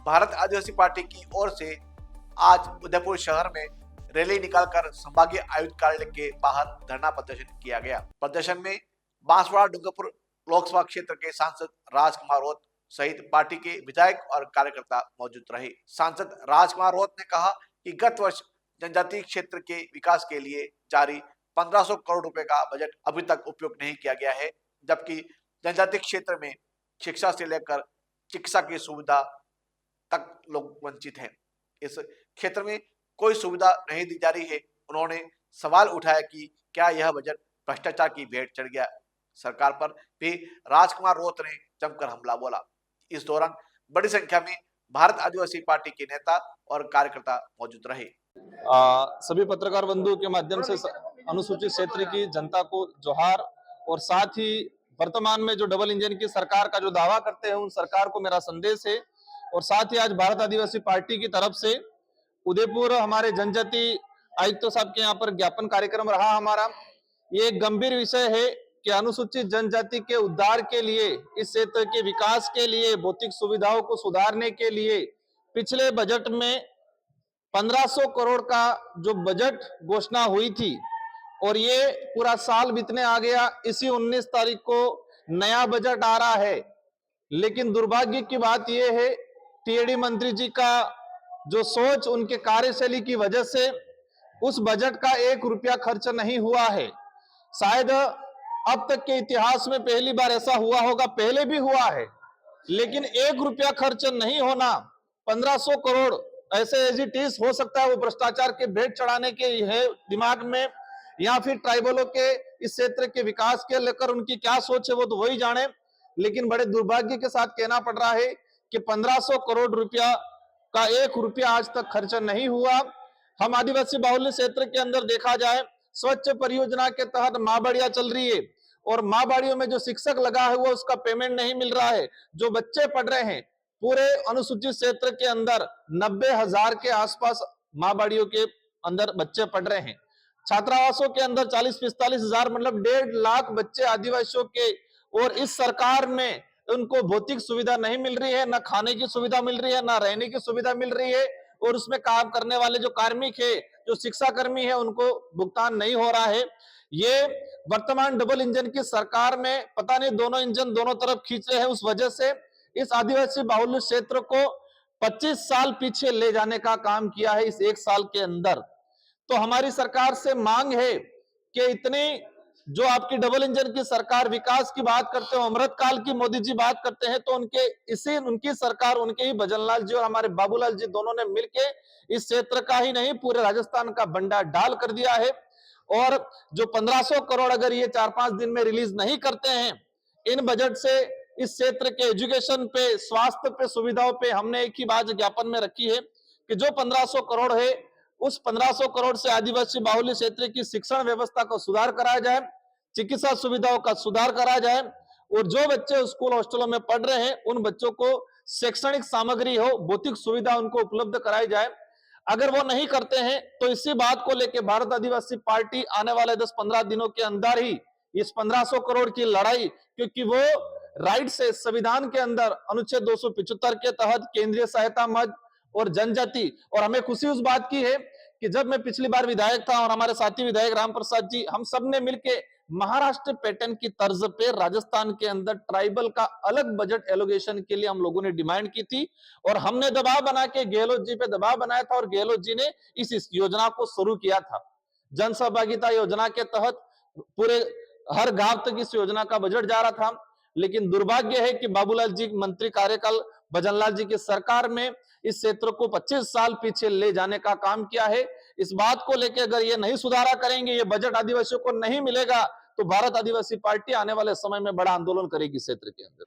भारत आदिवासी party की ओर से आज उदयपुर शहर में रैली निकालकर संभागीय आयुक्त कार्यालय के बाहर धरना प्रदर्शन किया गया। प्रदर्शन में बांसवाड़ा डूंगरपुर लोकसभा क्षेत्र के सांसद राजकुमार रोत सहित पार्टी के विधायक और कार्यकर्ता मौजूद रहे। सांसद राजकुमार रोत ने कहा कि गत वर्ष जनजातीय क्षेत्र के विकास के लिए जारी 1500 करोड़ रुपए का बजट अभी तक उपयोग नहीं किया गया है, जबकि जनजातीय क्षेत्र में शिक्षा से लेकर चिकित्सा की सुविधा तक लोग वंचित हैं। इस क्षेत्र में कोई सुविधा नहीं दी जा रही है। उन्होंने सवाल उठाया कि क्या यह बजट भ्रष्टाचार की भेंट चढ़ गया। सरकार पर भी राजकुमार रोत ने जमकर हमला बोला। इस दौरान बड़ी संख्या में भारत आदिवासी पार्टी के नेता और कार्यकर्ता मौजूद रहे। सभी पत्रकार बंधुओं के माध्यम से अनुसूचित क्षेत्र की जनता को जोहार, और साथ ही वर्तमान में जो डबल इंजन की सरकार का जो दावा करते हैं उन सरकार को मेरा संदेश है। और साथ ही आज भारत आदिवासी पार्टी की तरफ से उदयपुर हमारे जनजाति आयुक्त साहब के यहाँ पर ज्ञापन कार्यक्रम रहा हमारा। ये एक गंभीर विषय है कि अनुसूचित जनजाति के उद्धार के लिए, इस क्षेत्र के विकास के लिए, भौतिक सुविधाओं को सुधारने के लिए पिछले बजट में 1500 करोड़ का जो बजट घोषणा हुई थी और ये पूरा साल बीतने आ गया। इसी 19 तारीख को नया बजट आ रहा है, लेकिन दुर्भाग्य की बात यह है टीएडी मंत्री जी का जो सोच, उनके कार्यशैली की वजह से उस बजट का 1 रुपया खर्च नहीं हुआ है। शायद अब तक के इतिहास में पहली बार ऐसा हुआ होगा, पहले भी हुआ है, लेकिन 1 रुपया खर्च नहीं होना, 1500 करोड़ ऐसे एज इट इज हो सकता है वो भ्रष्टाचार के भेंट चढ़ाने के है दिमाग में, या फिर ट्राइबलों के इस क्षेत्र के विकास के लेकर उनकी क्या सोच है वो तो वही जाने। लेकिन बड़े दुर्भाग्य के साथ कहना पड़ रहा है कि 1500 करोड़ रुपया का 1 रुपया आज तक खर्च नहीं हुआ। हम आदिवासी बाहुल्य क्षेत्र के अंदर देखा जाए, स्वच्छ परियोजना के तहत माँ बढ़िया चल रही है और माँ बाड़ियों में जो शिक्षक लगा है वो उसका पेमेंट नहीं मिल रहा है। जो बच्चे पढ़ रहे हैं पूरे अनुसूचित क्षेत्र के अंदर 90,000 के आसपास माँ बाड़ियों के अंदर बच्चे पढ़ रहे हैं। छात्रावासों के अंदर 40-45 हजार, मतलब 1.5 लाख बच्चे आदिवासियों के, और इस सरकार में उनको भौतिक सुविधा नहीं मिल रही है, ना खाने की सुविधा मिल रही है, ना रहने की सुविधा मिल रही है, और उसमें काम करने वाले जो कार्मिक है, जो शिक्षा कर्मी है, उनको भुगतान नहीं हो रहा है। ये वर्तमान डबल इंजन की सरकार में पता नहीं दोनों इंजन दोनों तरफ खींच रहे हैं, उस वजह से इस आदिवासी बाहुल्य क्षेत्र को 25 साल पीछे ले जाने का काम किया है इस 1 साल के अंदर। तो हमारी सरकार से मांग है कि इतनी जो आपकी डबल इंजन की सरकार विकास की बात करते हो, अमृत काल की मोदी जी बात करते हैं, तो उनकी सरकार, उनके ही भजनलाल जी और हमारे बाबूलाल जी दोनों ने मिलके इस क्षेत्र का ही नहीं पूरे राजस्थान का बंडा डाल कर दिया है। और जो 1500 करोड़ अगर ये 4-5 दिन में रिलीज नहीं करते हैं इन बजट से, इस क्षेत्र के एजुकेशन पे, स्वास्थ्य पे, सुविधाओं पे, हमने एक ही बात ज्ञापन में रखी है कि जो 1500 करोड़ है उस 1500 करोड़ से आदिवासी बाहुल्य क्षेत्र की शिक्षण व्यवस्था को सुधार कराया जाए, चिकित्सा सुविधाओं का सुधार कराया जाए, और जो बच्चे स्कूल हॉस्टलों में पढ़ रहे हैं उन बच्चों को शैक्षणिक सामग्री हो, भौतिक सुविधा उनको उपलब्ध कराई जाए। अगर वो नहीं करते हैं तो इसी बात को लेकर भारत आदिवासी पार्टी आने वाले 10-15 दिनों के अंदर ही इस 1500 करोड़ की लड़ाई, क्योंकि वो राइट से संविधान के अंदर अनुच्छेद 275 के तहत केंद्रीय सहायता मद और जनजाति, और हमें खुशी उस बात की है कि जब मैं पिछली बार विधायक था और हमारे साथी विधायक राम प्रसाद जी, हम सब ने मिलकर महाराष्ट्र पैटर्न की तर्ज पे राजस्थान के अंदर ट्राइबल का अलग बजट एलोकेशन के लिए हम लोगों ने डिमांड की थी, और हमने दबाव बना के गहलोत जी पे दबाव बनाया था, और गहलोत जी ने इस योजना को शुरू किया था। जन सहभागिता योजना के तहत पूरे हर गांव तक इस योजना का बजट जा रहा था। लेकिन दुर्भाग्य है कि बाबूलाल जी मंत्री कार्यकाल, भजनलाल जी की सरकार में इस क्षेत्र को 25 साल पीछे ले जाने का काम किया है। इस बात को लेकर अगर ये नहीं सुधारा करेंगे, ये बजट आदिवासियों को नहीं मिलेगा, तो भारत आदिवासी पार्टी आने वाले समय में बड़ा आंदोलन करेगी क्षेत्र के अंदर।